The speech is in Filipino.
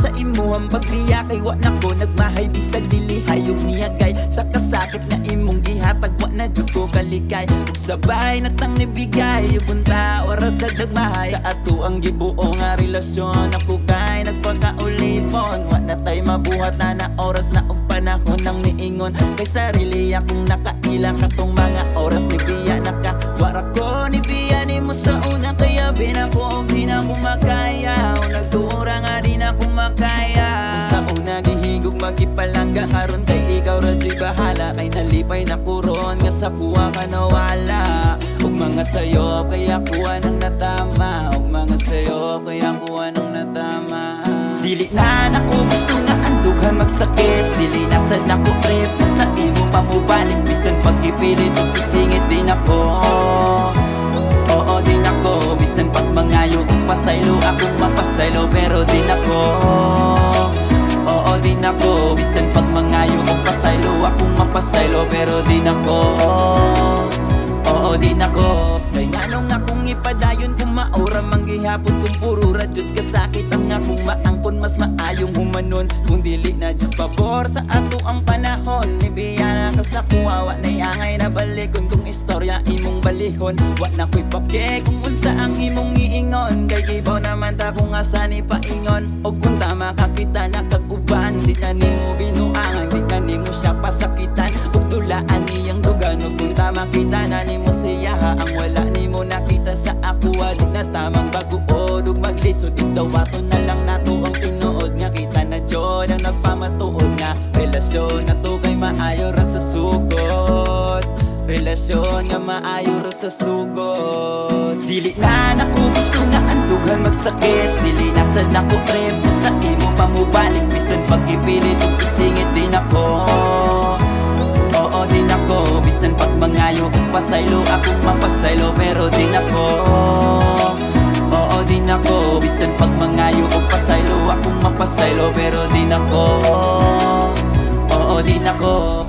sa imuhang pagbiya kay wa na ko nagmahay bisag dili hayog niya gay sa kasakit nga imong gihatag wa na jud ko kaligay ug sabay natang nibigay ug unta oras sa dagmahay sa ato ang gibuo nga relasyon ako kay nagpakaulipon wa na tay mabuhat na oras na og panahon nang niingon kay sarili akong nakailang katong mga oras ni biya nakawara ko ni biya ni mo sa una kaya binako og di na ko makaya o nagtuura nga di na ko makaya kung sa una gihigog magipalangga karon kay ikaw ra di bahala kay nalipay na kuron nga sa buwa ka nawala ug mga sayo kaya kuha nang natama ug mga sayo kaya kuha nang natama dili na nako gusto nga andugan magsakit dili na sad nako trip na sa imo pa mo balik bisan pagkipilit ug isingit din ako oo din ako bisan pag mangayo ug pasaylo akong mapasaylo pero din ako oo din ako bisan pag mangayo ug pasaylo akong mapasaylo pero din ako oo din ako kay nganong akong ipadayon kung maura manggihapon kung puro radyot kasakit ang akong maangkon mas maayong humanon kung dili na dyan pabor sa ato ang panahon nibiya na kasakuha wa na yangay na balikon kung istorya imong balihon wa na ko'y pake kung unsa ang imong iingon kay ibaw naman ta kung asa ni paingon o kung tama kakita na kaguban di na nimo binuangan di na nimo siya pasakitan ug dulaan niyang dugan ug kung tama kita na nimo siya ang wala nimo nakita sa ako di na tamang baguod ug maglisod ug dawato na lang nato ang tinuod nga kita na jud ang nagpamatuod nga relasyon na to kay maayo ra sa sugod relasyon nga maayo ra sa sugod dili na nako gusto nga andugan magsakit dili na sad nako trip na sa imo pa mo balik bisan pagkipilit ug isingit din ako oo din ako bisan pag mangayo ug pasaylo akong mapasaylo pero din ako oo din ako bisan pag mangayo ug pasaylo akong mapasaylo pero din ako oo din ako